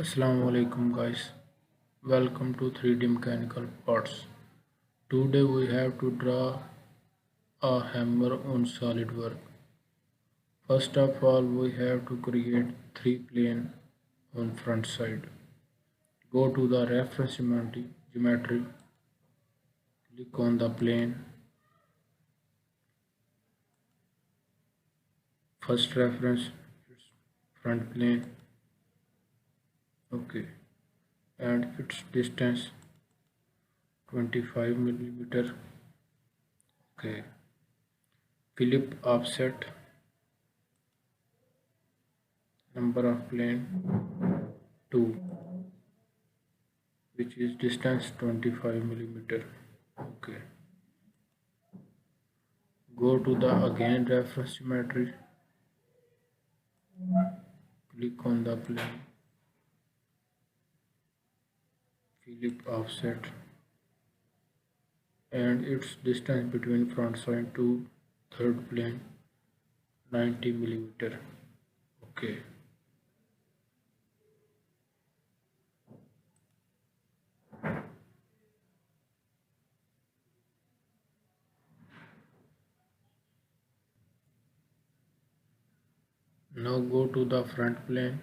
Assalamu alaikum guys. Welcome to 3D Mechanical Parts. Today we have to draw a hammer on Solidwork. First of all we have to create three plane on front side. Go to the reference geometry, click on the plane. First reference is front plane. Okay, and its distance 25 millimeter. Okay, Philip offset, number of plane 2, which is distance 25 millimeter. Okay, go to the again reference geometry, click on the plane, Philip offset, and its distance between front side to third plane 90 millimeter. Okay, now go to the front plane,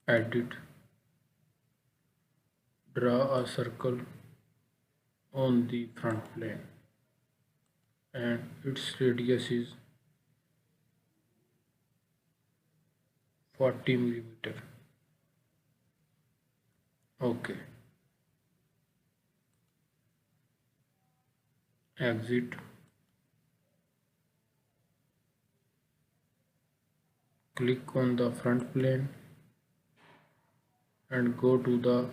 edit, draw a circle on the front plane and its radius is 40 millimeter. Okay, exit, click on the front plane and go to the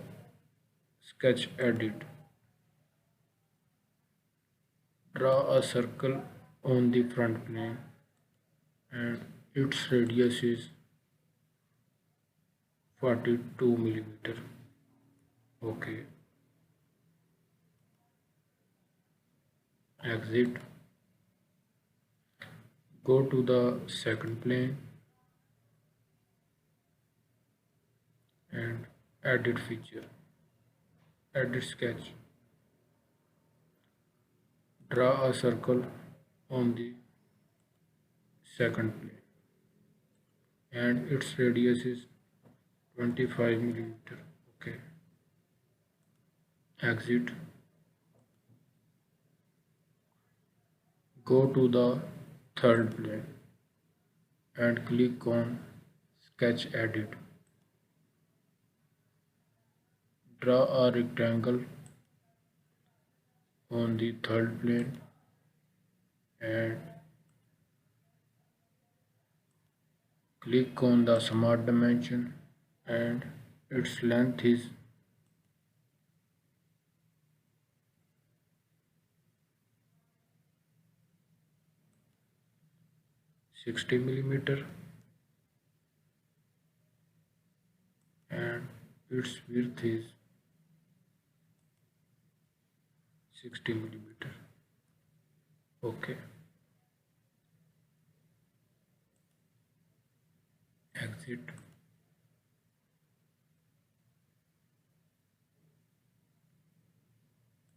sketch edit. Draw a circle on the front plane and its radius is 42 millimeter. Okay, exit, go to the second plane and edit feature, edit sketch, draw a circle on the second plane and its radius is 25 millimeter. Okay, exit, go to the third plane and click on sketch edit, draw a rectangle on the third plane and click on the smart dimension and its length is 60 millimeter and its width is 60 millimeter. Okay, exit,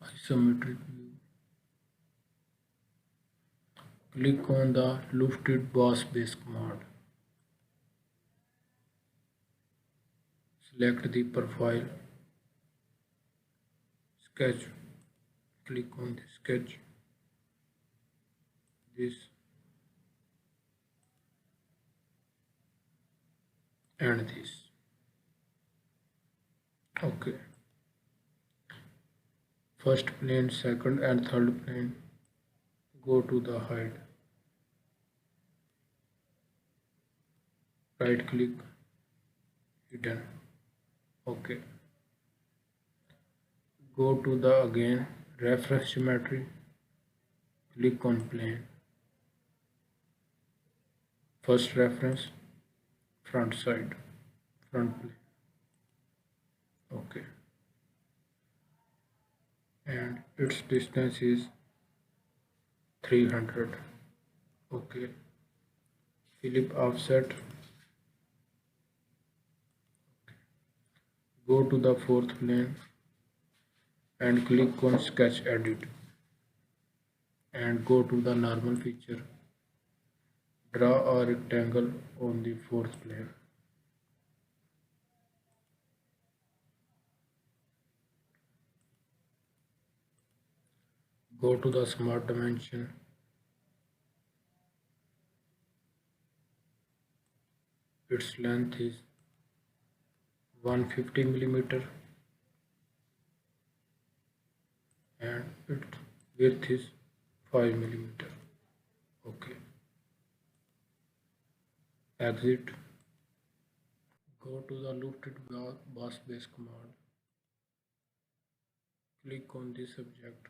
isometric view, click on the lifted boss base command, select the profile, sketch, click on the sketch, this and this. Okay, first plane, second and third plane, go to the hide, right click, hidden. Okay, go to the again reference geometry, click on plane, first reference front side, front plane. Okay, and its distance is 300. Okay, Flip offset. Go to the fourth plane and click on sketch edit and go to the normal feature. Draw a rectangle on the fourth plane. Go to the smart dimension. Its length is 150 millimeter and its width is 5 millimeter. Okay. Exit. Go to the lifted boss base command. Click on this object.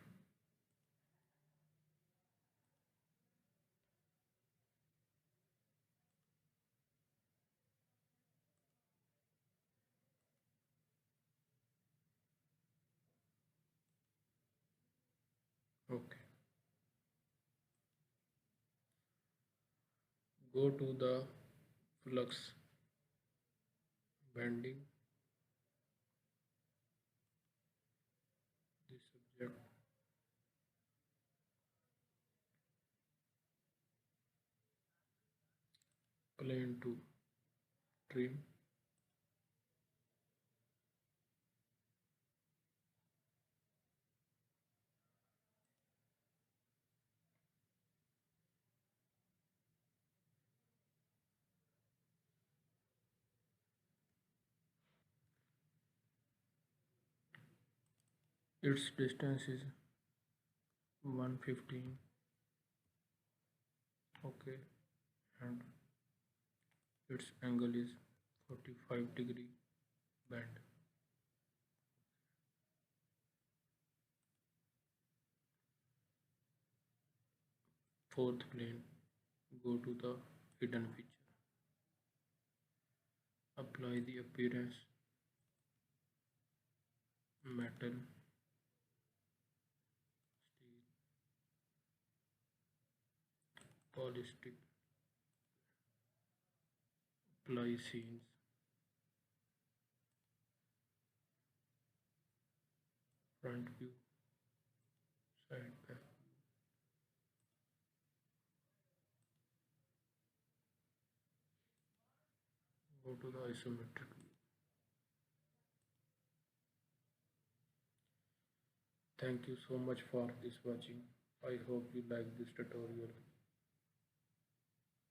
Okay. Go to the flux bending. This object. Plane to trim. Its distance is 115. Okay. And its angle is 45-degree bend. Fourth plane. Go to the hidden feature. Apply the appearance, metal, steel, polystick, apply scenes, front view, side back. Go to the isometric view. Thank you so much for this watching. I hope you like this tutorial.